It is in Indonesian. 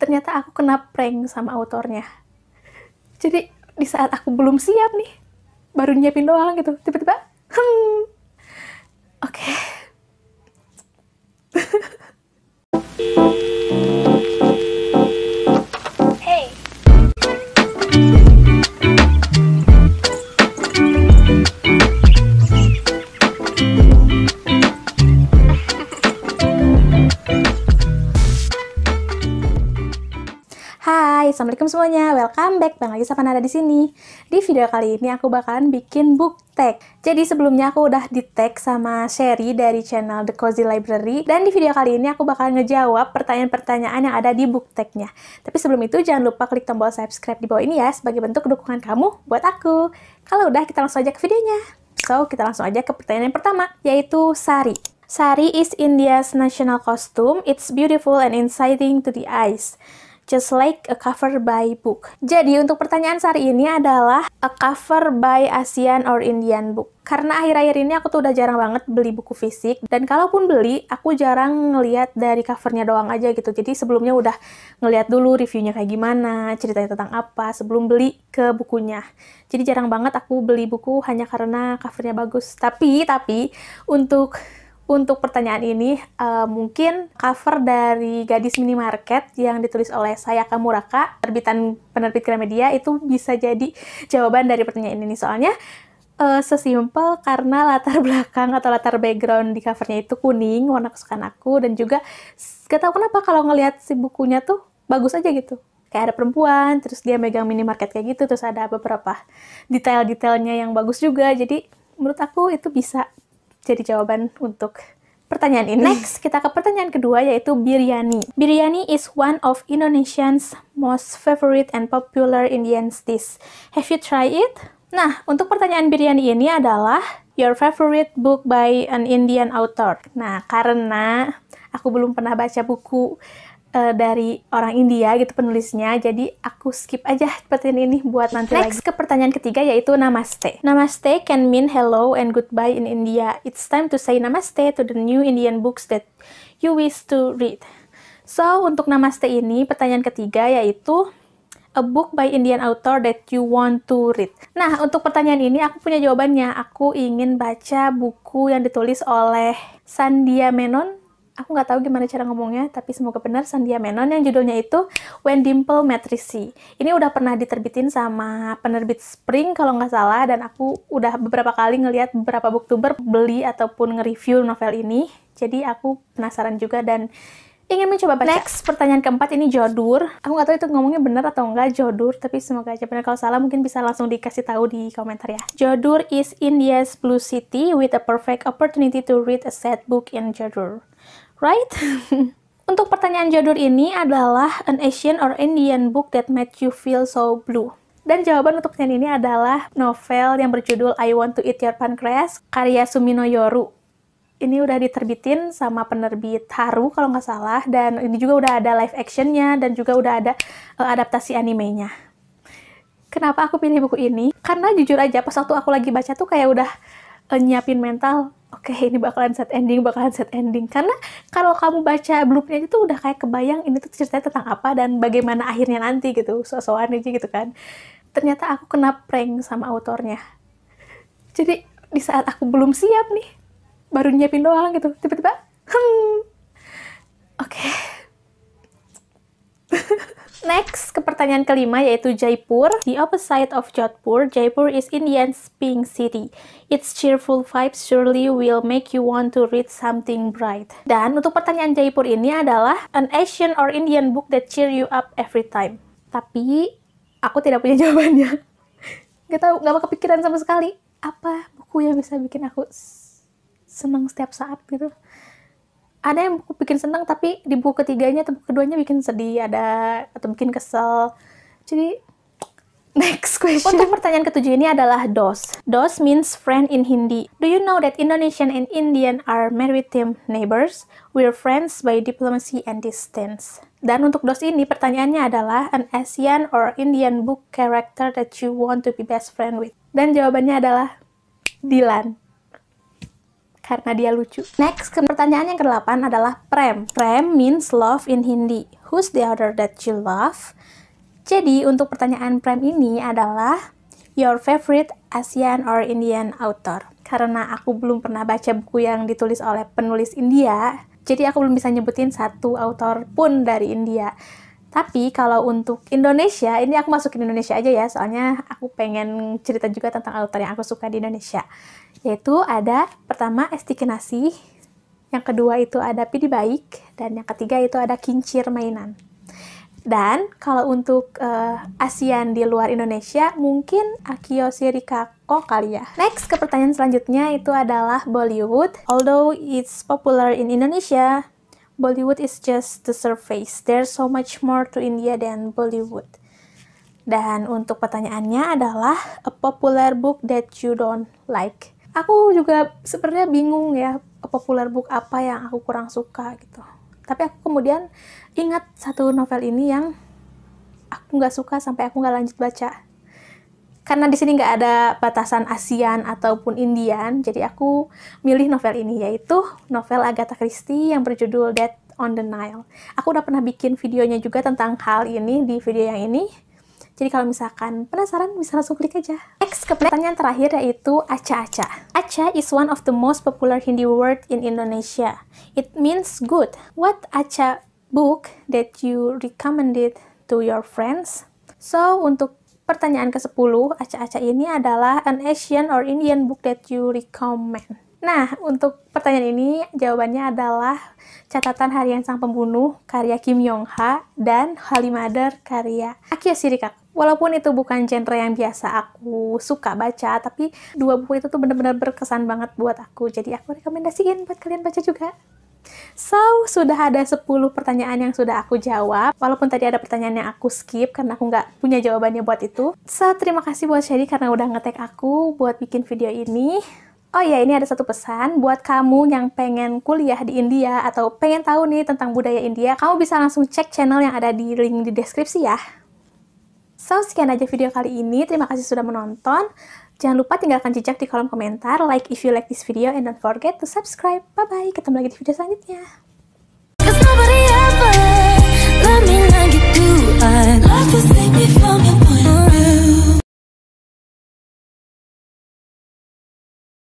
ternyata aku kena prank sama autornya. Jadi di saat aku belum siap nih, baru nyiapin doang gitu, tiba-tiba, oke. Hey. Hai, assalamualaikum semuanya. Welcome back. Bang lagi sama Nada di sini. Di video kali ini aku bakalan bikin book tag. Jadi sebelumnya aku udah di tag sama Sherry dari channel The Cozy Library. Dan di video kali ini aku bakalan ngejawab pertanyaan-pertanyaan yang ada di book tagnya. Tapi sebelum itu jangan lupa klik tombol subscribe di bawah ini ya sebagai bentuk dukungan kamu buat aku. Kalau udah kita langsung aja ke videonya. So kita langsung aja ke pertanyaan yang pertama, yaitu sari. Sari is India's national costume. It's beautiful and exciting to the eyes, just like a cover by book. Jadi untuk pertanyaan sari ini adalah a cover by Asian or Indian book. Karena akhir-akhir ini aku tuh udah jarang banget beli buku fisik, dan kalaupun beli, aku jarang ngeliat dari covernya doang aja gitu. Jadi sebelumnya udah ngeliat dulu reviewnya kayak gimana, ceritanya tentang apa, sebelum beli ke bukunya. Jadi jarang banget aku beli buku hanya karena covernya bagus. Tapi untuk pertanyaan ini, mungkin cover dari Gadis Minimarket yang ditulis oleh Sayaka Muraka, terbitan penerbit Gramedia, itu bisa jadi jawaban dari pertanyaan ini. Soalnya, sesimpel karena latar belakang atau latar background di covernya itu kuning, warna kesukaan aku, dan juga gak tau kenapa kalau ngelihat si bukunya tuh bagus aja gitu. Kayak ada perempuan, terus dia megang minimarket kayak gitu, terus ada beberapa detail-detailnya yang bagus juga. Jadi, menurut aku itu bisa jadi jawaban untuk pertanyaan ini. Next, kita ke pertanyaan kedua, yaitu biryani. Biryani is one of Indonesians most favorite and popular Indian dish. Have you tried it? Nah, untuk pertanyaan biryani ini adalah your favorite book by an Indian author. Nah, karena aku belum pernah baca buku dari orang India gitu penulisnya, jadi aku skip aja pertanyaan ini buat nanti lagi. Next ke pertanyaan ketiga, yaitu namaste. Namaste can mean hello and goodbye in India. It's time to say namaste to the new Indian books that you wish to read. So untuk namaste ini pertanyaan ketiga, yaitu a book by Indian author that you want to read. Nah, untuk pertanyaan ini aku punya jawabannya. Aku ingin baca buku yang ditulis oleh Sandhya Menon. Aku nggak tahu gimana cara ngomongnya, tapi semoga benar, Sandhya Menon, yang judulnya itu When Dimple Met Rishi. Ini udah pernah diterbitin sama penerbit Spring kalau nggak salah, dan aku udah beberapa kali ngelihat beberapa booktuber beli ataupun nge-review novel ini. Jadi aku penasaran juga dan ingin mencoba baca. Next, pertanyaan keempat ini jodour. Aku nggak tahu itu ngomongnya benar atau enggak, jodour, tapi semoga aja benar. Kalau salah mungkin bisa langsung dikasih tahu di komentar ya. Jodour is India's blue city with a perfect opportunity to read a sad book in Jodour. Right? Untuk pertanyaan jodour ini adalah an Asian or Indian book that made you feel so blue. Dan jawaban untuk pertanyaan ini adalah novel yang berjudul I Want to Eat Your Pancreas, karya Sumino Yoru. Ini udah diterbitin sama penerbit Haru kalau nggak salah, dan ini juga udah ada live actionnya, dan juga udah ada adaptasi animenya. Kenapa aku pilih buku ini? Karena jujur aja pas waktu aku lagi baca tuh kayak udah nyiapin mental, oke, ini bakalan sad ending. Karena kalau kamu baca blurbnya itu udah kayak kebayang ini tuh ceritanya tentang apa dan bagaimana akhirnya nanti gitu, so-soan aja gitu kan. Ternyata aku kena prank sama autornya. Jadi di saat aku belum siap nih, baru nyiapin doang gitu, tiba-tiba, oke. Next, ke pertanyaan kelima, yaitu Jaipur. The opposite of Jodhpur, Jaipur is India's pink city. Its cheerful vibes surely will make you want to read something bright. Dan untuk pertanyaan Jaipur ini adalah an Asian or Indian book that cheer you up every time. Tapi, aku tidak punya jawabannya. Gak kepikiran sama sekali. Apa buku yang bisa bikin aku senang setiap saat gitu. Ada yang buku bikin senang, tapi di buku ketiganya atau buku keduanya bikin sedih, atau bikin kesel. Jadi, next question. Untuk pertanyaan ketujuh ini adalah DOS. DOS means friend in Hindi. Do you know that Indonesian and Indian are maritime neighbors? We're friends by diplomacy and distance. Dan untuk DOS ini, pertanyaannya adalah an Asian or Indian book character that you want to be best friend with. Dan jawabannya adalah Dilan. karena dia lucu. Next, ke pertanyaan yang ke-8 adalah Prem. Prem means love in Hindi. Who's the author that you love? Jadi, untuk pertanyaan Prem ini adalah your favorite Asian or Indian author. Karena aku belum pernah baca buku yang ditulis oleh penulis India, jadi aku belum bisa nyebutin satu author pun dari India. Tapi kalau untuk Indonesia, ini aku masukin Indonesia aja ya, soalnya aku pengen cerita juga tentang author yang aku suka di Indonesia. Yaitu ada pertama Esti Kinasih, yang kedua itu ada Pidi Baik, dan yang ketiga itu ada Kincir Mainan. Dan kalau untuk ASEAN di luar Indonesia, mungkin Akio Shirikako kali ya. Next, ke pertanyaan selanjutnya itu adalah Bollywood. Although it's popular in Indonesia, Bollywood is just the surface. There's so much more to India than Bollywood. Dan untuk pertanyaannya adalah a popular book that you don't like. Aku juga sebenarnya bingung ya, a popular book apa yang aku kurang suka gitu. Tapi aku kemudian ingat satu novel ini yang aku nggak suka sampai aku nggak lanjut baca. Karena di sini nggak ada batasan ASEAN ataupun Indian, jadi aku milih novel ini, yaitu novel Agatha Christie yang berjudul Death on the Nile. Aku udah pernah bikin videonya juga tentang hal ini di video yang ini. Jadi kalau misalkan penasaran, bisa langsung klik aja. Next, ke pertanyaan terakhir yaitu Acha-Acha. Acha is one of the most popular Hindi word in Indonesia. It means good. What Acha book that you recommended to your friends? So, untuk pertanyaan ke-10, Acha-Acha ini adalah an Asian or Indian book that you recommend. Nah, untuk pertanyaan ini jawabannya adalah Catatan Harian Sang Pembunuh karya Kim Yong-ha dan Holy Mother karya Akio Shirikako. Walaupun itu bukan genre yang biasa aku suka baca, tapi dua buku itu tuh benar-benar berkesan banget buat aku. Jadi aku rekomendasiin buat kalian baca juga. So, sudah ada 10 pertanyaan yang sudah aku jawab. Walaupun tadi ada pertanyaan yang aku skip karena aku nggak punya jawabannya buat itu. So, terima kasih buat Sherry karena udah nge-tag aku buat bikin video ini. Oh ya, ini ada satu pesan buat kamu yang pengen kuliah di India atau pengen tahu nih tentang budaya India. Kamu bisa langsung cek channel yang ada di link di deskripsi ya. So, sekian aja video kali ini. Terima kasih sudah menonton. Jangan lupa tinggalkan jejak di kolom komentar, like if you like this video, and don't forget to subscribe. Bye-bye, ketemu lagi di video selanjutnya.